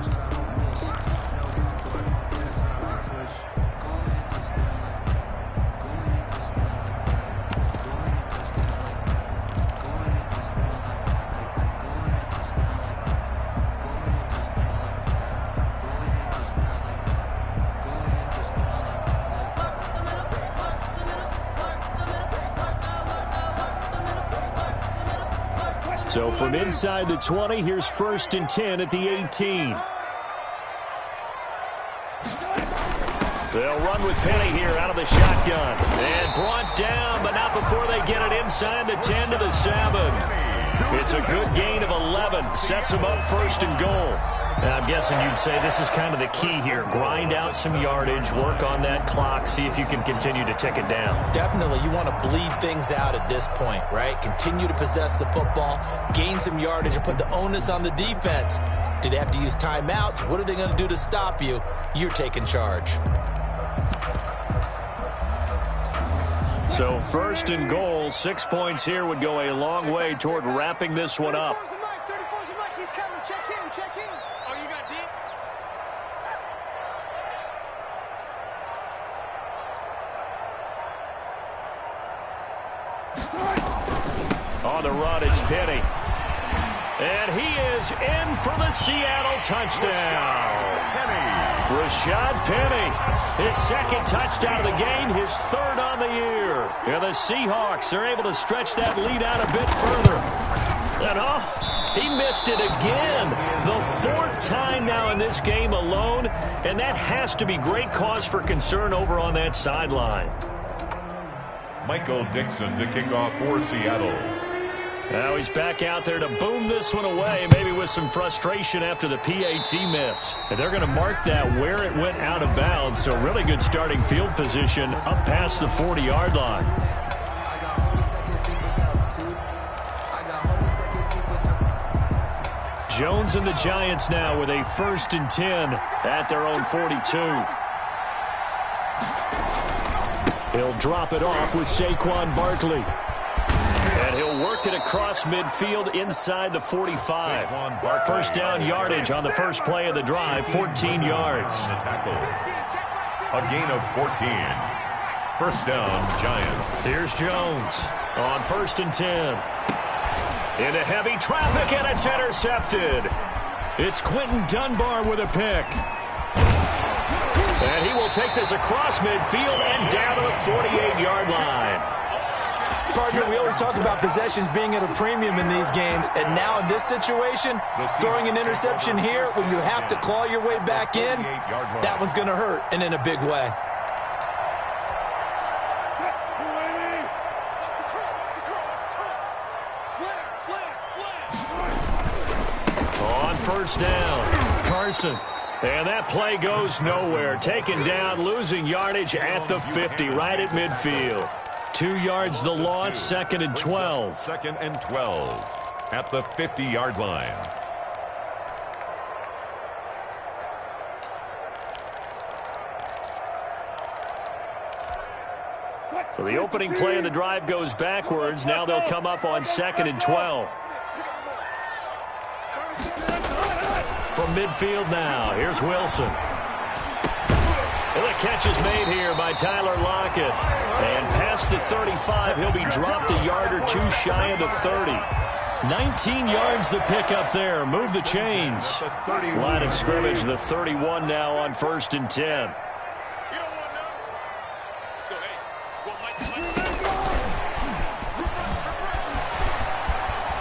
So from inside the 20, here's 1st and 10 at the 18. They'll run with Penny here out of the shotgun. And brought down, but not before they get it inside the 10 to the 7. It's a good gain of 11. Sets them up 1st and goal. Now, I'm guessing you'd say this is kind of the key here. Grind out some yardage, work on that clock, see if you can continue to tick it down. Definitely, you want to bleed things out at this point, right? Continue to possess the football, gain some yardage, and put the onus on the defense. Do they have to use timeouts? What are they going to do to stop you? You're taking charge. So 1st and goal, 6 points here would go a long way toward wrapping this one up. On the run, it's Penny. And he is in for the Seattle touchdown. Rashad Penny, his 2nd touchdown of the game, his 3rd on the year. And the Seahawks are able to stretch that lead out a bit further. And he missed it again. The 4th time now in this game alone. And that has to be great cause for concern over on that sideline. Michael Dixon to kick off for Seattle. Now he's back out there to boom this one away, maybe with some frustration after the PAT miss. And they're going to mark that where it went out of bounds, so really good starting field position up past the 40-yard line. Jones and the Giants now with a 1st and 10 at their own 42. He'll drop it off with Saquon Barkley. And he'll work it across midfield inside the 45. 1st down yardage on the first play of the drive, 14 yards. A gain of 14. 1st down, Giants. Here's Jones on 1st and 10. Into heavy traffic, and it's intercepted. It's Quentin Dunbar with a pick. And he will take this across midfield and down to the 48-yard line. Partner, we always talk about possessions being at a premium in these games, and now in this situation, throwing an interception here when you have to claw your way back in, that one's going to hurt, and in a big way. On 1st down, Carson. And that play goes nowhere. Taken down, losing yardage at the 50, right at midfield. 2 yards the loss, 2nd and 12. 2nd and 12 at the 50-yard line. So the opening play of the drive goes backwards. Now they'll come up on 2nd and 12. From midfield now, here's Wilson. And the catch is made here by Tyler Lockett. And past the 35, he'll be dropped a yard or two shy of the 30. 19 yards the pick up there. Move the chains. Line of scrimmage, the 31 now on 1st and 10.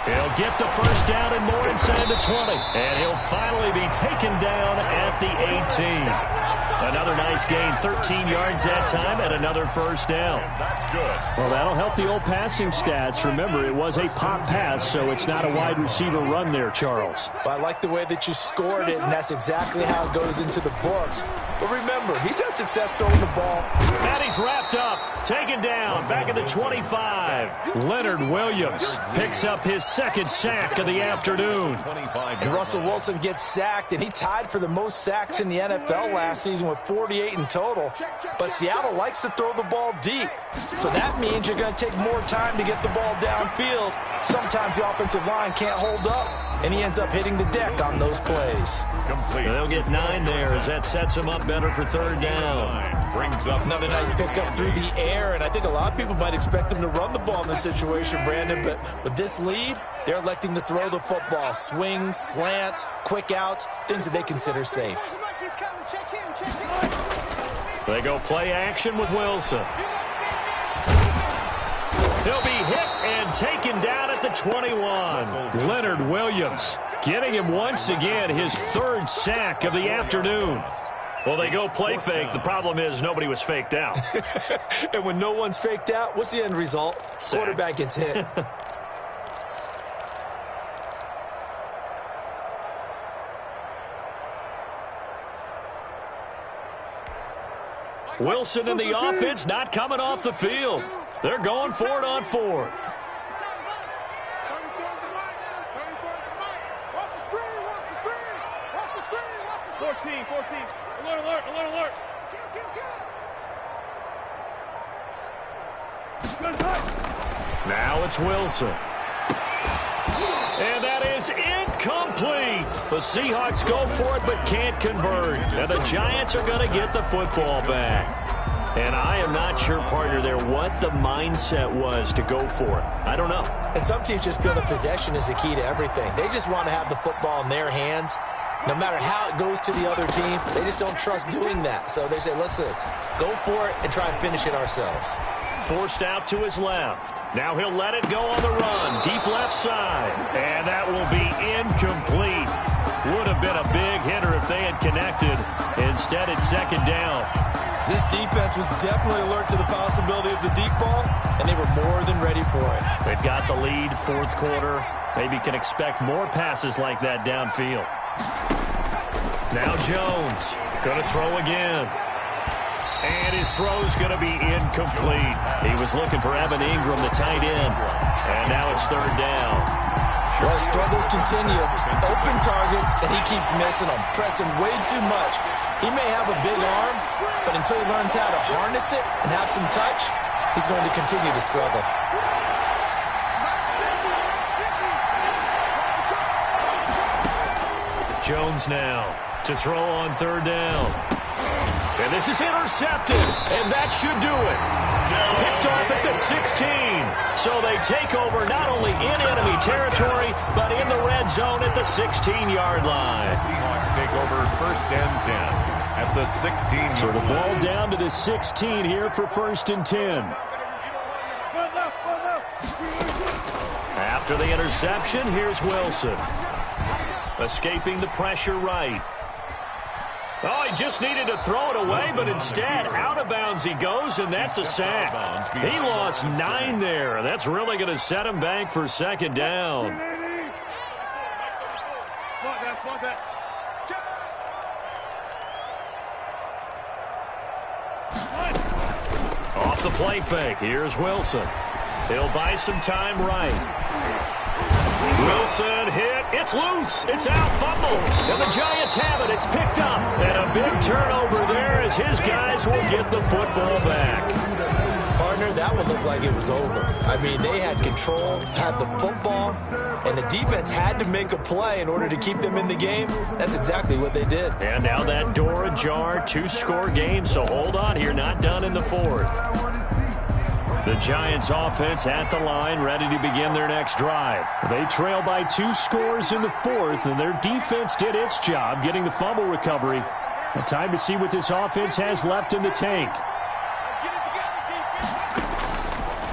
He'll get the 1st down and more inside the 20. And he'll finally be taken down at the 18. Another nice gain, 13 yards that time, and another 1st down. That's good. Well, that'll help the old passing stats. Remember, it was a pop pass, so it's not a wide receiver run there, Charles. Well, I like the way that you scored it, and that's exactly how it goes into the books. But remember, he's had success throwing the ball. And he's wrapped up, taken down, back at the 25. Leonard Williams picks up his 2nd sack of the afternoon. And Russell Wilson gets sacked, and he tied for the most sacks in the NFL last season with 48 in total. But Seattle likes to throw the ball deep. So that means you're going to take more time to get the ball downfield. Sometimes the offensive line can't hold up, and he ends up hitting the deck on those plays. Complete. They'll get 9 there as that sets him up better for 3rd down. Brings up another nice pickup through the air, and I think a lot of people might expect them to run the ball in this situation, Brandon, but with this lead, they're electing to throw the football. Swings, slants, quick outs, things that they consider safe. They go play action with Wilson. He'll be hit and taken down at at the 21. Leonard Williams getting him once again his third sack of the afternoon. Well, they go play fake. The problem is nobody was faked out. And when no one's faked out, what's the end result? Sack. Quarterback gets hit. Wilson in the offense not coming off the field. They're going for it on fourth. 14. Alert. Now it's Wilson. And that is incomplete. The Seahawks go for it but can't convert. And the Giants are going to get the football back. And I am not sure, partner, there what the mindset was to go for it. I don't know. And some teams just feel that possession is the key to everything. They just want to have the football in their hands. No matter how it goes to the other team, they just don't trust doing that. So they say, listen, go for it and try and finish it ourselves. Forced out to his left. Now he'll let it go on the run. Deep left side. And that will be incomplete. Would have been a big hitter if they had connected. Instead, it's second down. This defense was definitely alert to the possibility of the deep ball, and they were more than ready for it. They've got the lead, fourth quarter. Maybe can expect more passes like that downfield. Now Jones going to throw again. And his throw's going to be incomplete. He was looking for Evan Ingram, the tight end. And now it's third down. Well, struggles continue. Open targets, and he keeps missing them, pressing way too much. He may have a big arm, but until he learns how to harness it and have some touch, he's going to continue to struggle. Jones now to throw on third down. And this is intercepted, and that should do it. Picked off at the 16. So they take over not only in enemy territory, but in the red zone at the 16-yard line. The Seahawks take over first and 10 at the 16-yard line. So the ball down to the 16 here for first and 10. After the interception, here's Wilson. Escaping the pressure right. Oh, he just needed to throw it away, but instead, out of bounds he goes, and that's a sack. He lost 9 there. That's really going to set him back for second down. Off the play fake, here's Wilson. He'll buy some time right. Wilson hit. It's loose. It's out. Fumble. And the Giants have it. It's picked up. And a big turnover there as his guys will get the football back. Partner, that one looked like it was over. I mean, they had control, had the football, and the defense had to make a play in order to keep them in the game. That's exactly what they did. And now that door ajar, 2-score game, so hold on here. Not done in the fourth. The Giants offense at the line, ready to begin their next drive. They trail by 2 scores in the fourth, and their defense did its job getting the fumble recovery. A time to see what this offense has left in the tank.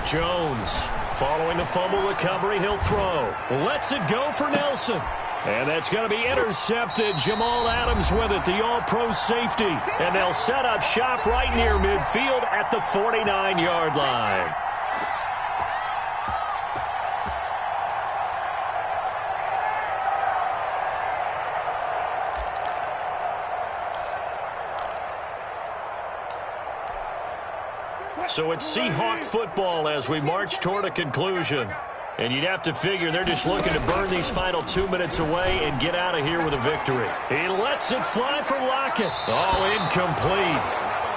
Jones, following the fumble recovery, he'll throw. Lets it go for Nelson. And that's going to be intercepted. Jamal Adams with it, the all-pro safety. And they'll set up shop right near midfield at the 49-yard line. So it's Seahawk football as we march toward a conclusion. And you'd have to figure they're just looking to burn these final 2 minutes away and get out of here with a victory. He lets it fly for Lockett. Oh, incomplete.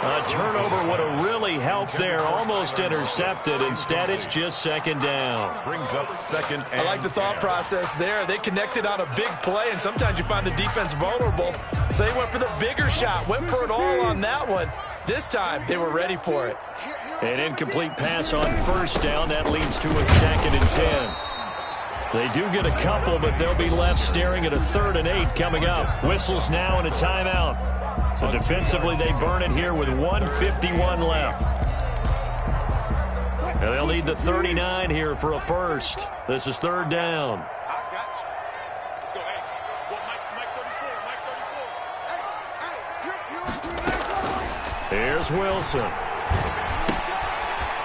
A turnover would have really helped there. Almost intercepted. Instead, it's just second down. Brings up second and I like the thought process there. They connected on a big play, and sometimes you find the defense vulnerable. So they went for the bigger shot, went for it all on that one. This time, they were ready for it. An incomplete pass on first down. That leads to a second and 10. They do get a couple, but they'll be left staring at a 3rd and 8 coming up. Whistles now and a timeout. So defensively, they burn it here with 1:51 left. And they'll need the 39 here for a first. This is third down. I got you. Let's go. Hey, well, Mike 34. Here's Wilson.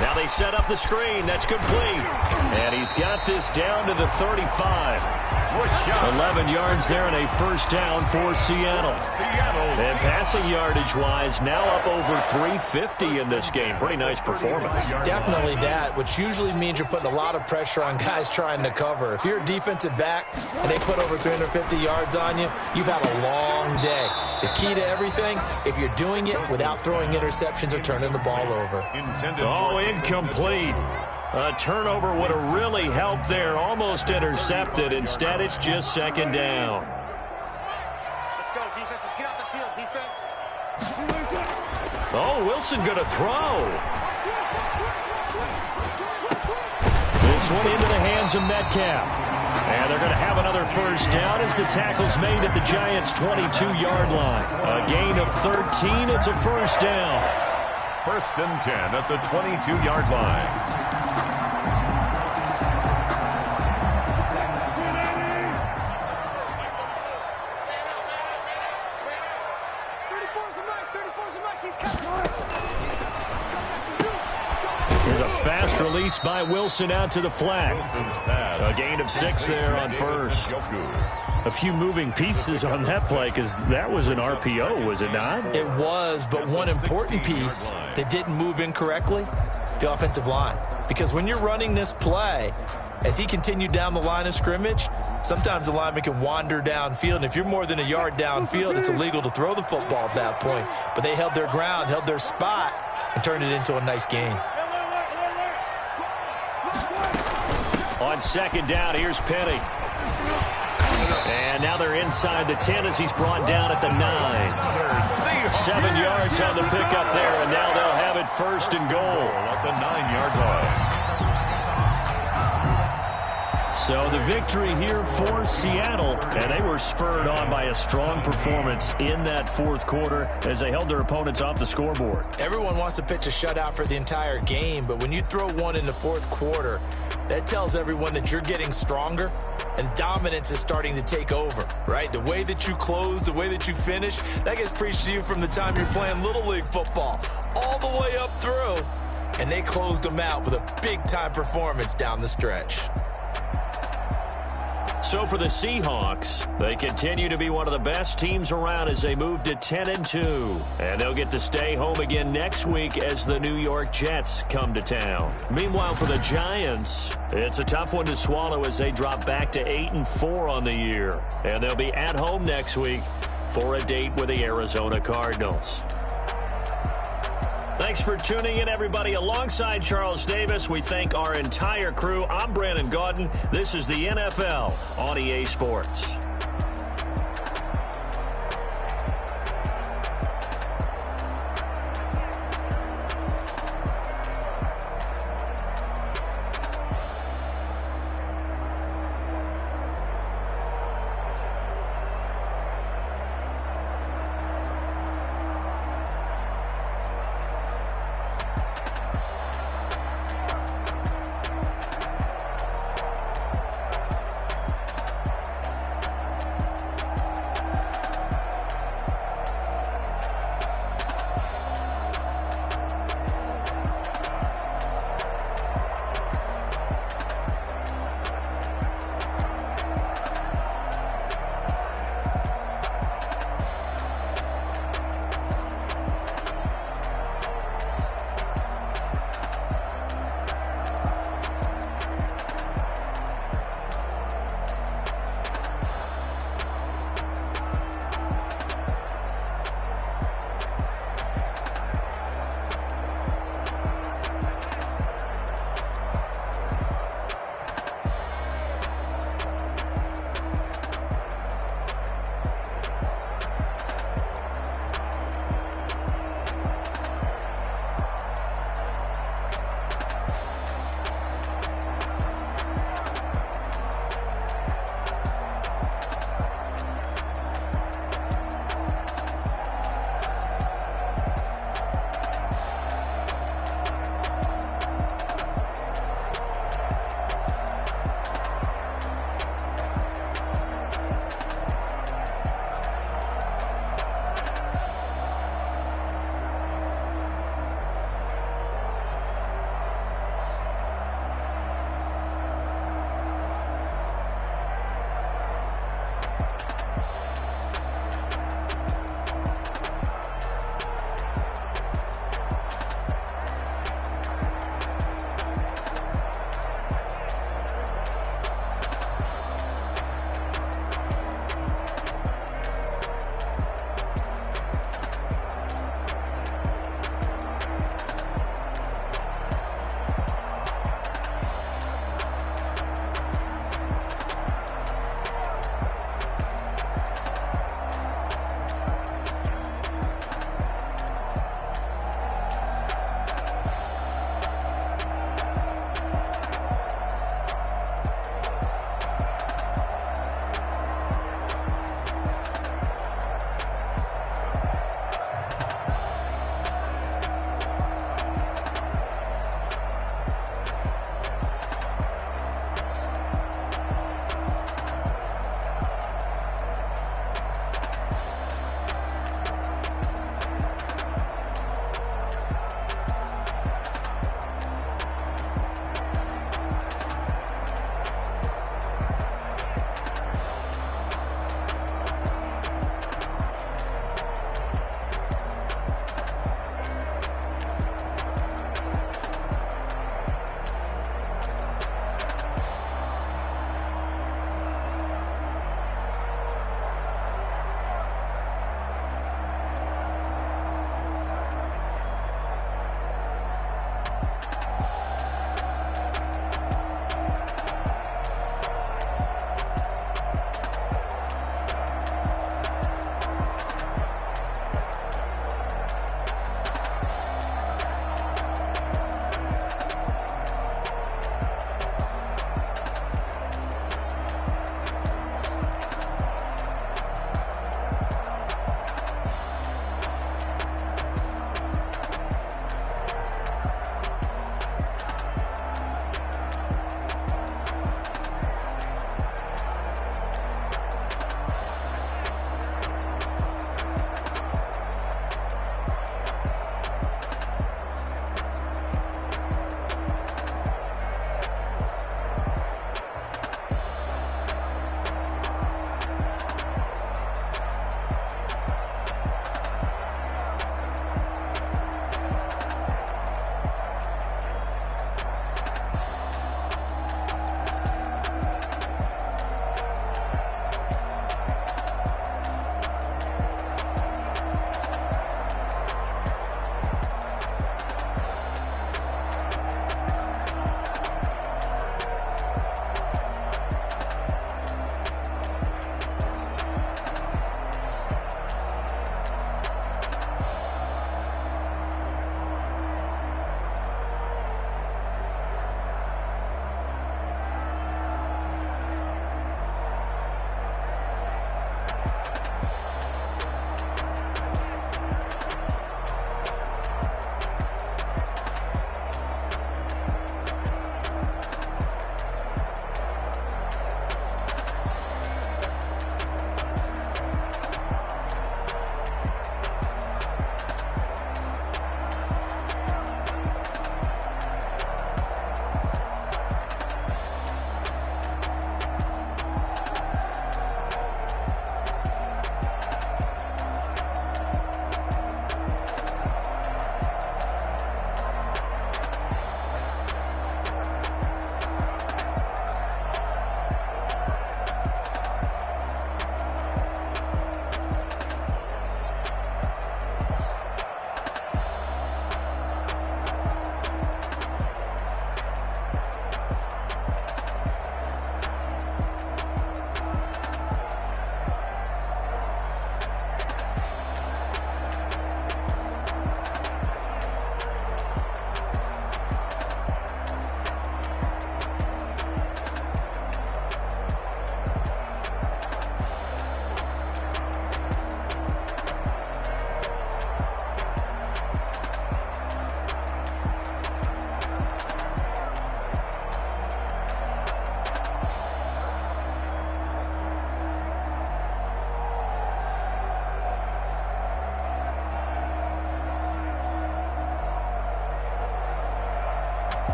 Now they set up the screen. That's complete. And he's got this down to the 35. 11 yards there and a first down for Seattle. And passing yardage-wise, now up over 350 in this game. Pretty nice performance. Definitely that, which usually means you're putting a lot of pressure on guys trying to cover. If you're a defensive back and they put over 350 yards on you, you've had a long day. The key to everything, if you're doing it without throwing interceptions or turning the ball over. Oh, incomplete. A turnover would have really helped there. Almost intercepted. Instead, it's just second down. Let's go, defense. Let's get off the field, defense. Oh, Wilson going to throw. This one into the hands of Metcalf. And they're going to have another first down as the tackle's made at the Giants' 22-yard line. A gain of 13. It's a first down. First and 10 at the 22-yard line. Here's a fast release by Wilson out to the flat. A gain of 6 there on first. A few moving pieces on that play because that was an RPO, was it not? It was, but one important piece that didn't move incorrectly, the offensive line. Because when you're running this play, as he continued down the line of scrimmage, sometimes the lineman can wander downfield. And if you're more than a yard downfield, it's illegal to throw the football at that point. But they held their ground, held their spot, and turned it into a nice gain. On second down, here's Penny. And now they're inside the 10 as he's brought down at the 9. 7 yards on the pickup there, and now they'll have it first and goal At the 9-yard line. So the victory here for Seattle, and they were spurred on by a strong performance in that fourth quarter as they held their opponents off the scoreboard. Everyone wants to pitch a shutout for the entire game, but when you throw one in the fourth quarter, that tells everyone that you're getting stronger and dominance is starting to take over, right? The way that you close, the way that you finish, that gets preached to you from the time you're playing Little League football all the way up through, and they closed them out with a big-time performance down the stretch. So for the Seahawks, they continue to be one of the best teams around as they move to 10-2. And they'll get to stay home again next week as the New York Jets come to town. Meanwhile, for the Giants, it's a tough one to swallow as they drop back to 8-4 on the year. And they'll be at home next week for a date with the Arizona Cardinals. Thanks for tuning in, everybody. Alongside Charles Davis, we thank our entire crew. I'm Brandon Gaudin. This is the NFL on EA Sports.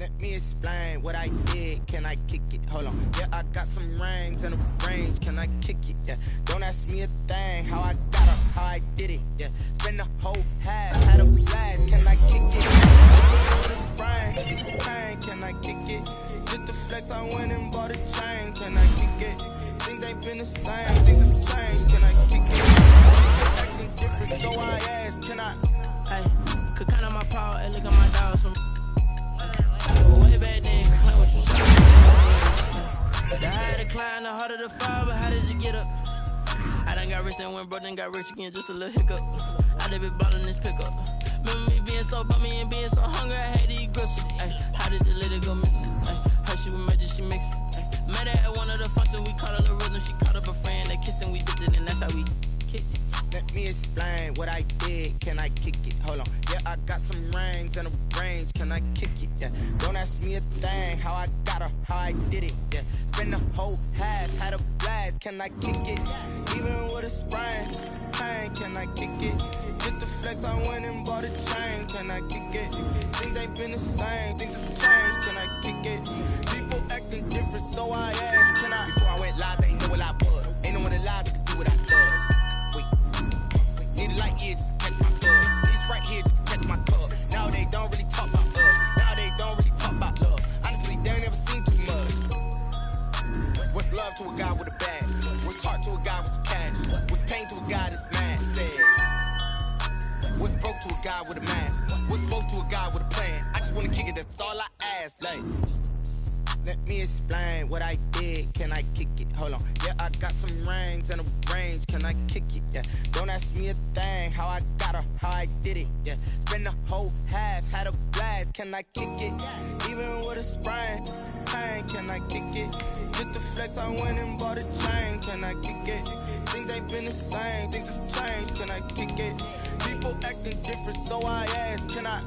Let me explain what I did. Can I kick it? Hold on. Yeah, I got some rings and a range. Can I kick it? Yeah. Don't ask me a thing. How I got up, how I did it. Yeah. Spend the whole half, had a blast. Can I kick it? The spring, chain. Can I kick it? Just the flex, I went and bought a chain. Can I kick it? Things ain't been the same. Things have changed. Can I kick it? Acting different, so I asked. Can I? Hey, could count on my paw and look at my dogs from way back then. Claim what you said. The higher the climb, the harder the fall. But how did you get up? I done got rich and went broke, then got rich again. Just a little hiccup. I done been ballin' this pickup. Remember me being so bummy and being so hungry. I had to eat gristle. Ay, how did the lady go miss? Her she was magic, she mixed. Met her at one of the functions. We caught her the rhythm. She caught up a friend. They kissed and we dipped it, and that's how we kicked it. Let me explain what I did. Can I kick it? Hold on. Yeah, I got some rings and a range. Can I kick it? Yeah. Don't ask me a thing. How I got her, how I did it. Yeah. Spend the whole half, had a blast. Can I kick it? Even with a sprain, pain. Can I kick it? Just the flex, I went and bought a chain. Can I kick it? Things ain't been the same. Things have changed. Can I kick it? People acting different, so I asked. Can I? Before I went live, they ain't know what I was. Ain't no one alive that could do what I love. Need a light here just to catch my buzz. These right here just to catch my cup. Now they don't really talk about us. Now they don't really talk about love. Honestly, they ain't never seen too much. What's love to a guy with a bag? What's heart to a guy with some cash? What's pain to a guy that's mad? Said. What's broke to a guy with a mask? What's broke to a guy with a plan? I just wanna kick it, that's all I ask. Like, let me explain what I did. Can I kick it? Hold on. Yeah, I got some rings and a range. Can I kick it? Yeah. Don't ask me a thing. How I got her, how I did it. Yeah. Spend the whole half, had a blast. can I kick it? Even with a sprain, pain, can I kick it? Just to flex, I went and bought a chain, can I kick it? Things ain't been the same, things have changed, can I kick it? People acting different, so I ask, can I?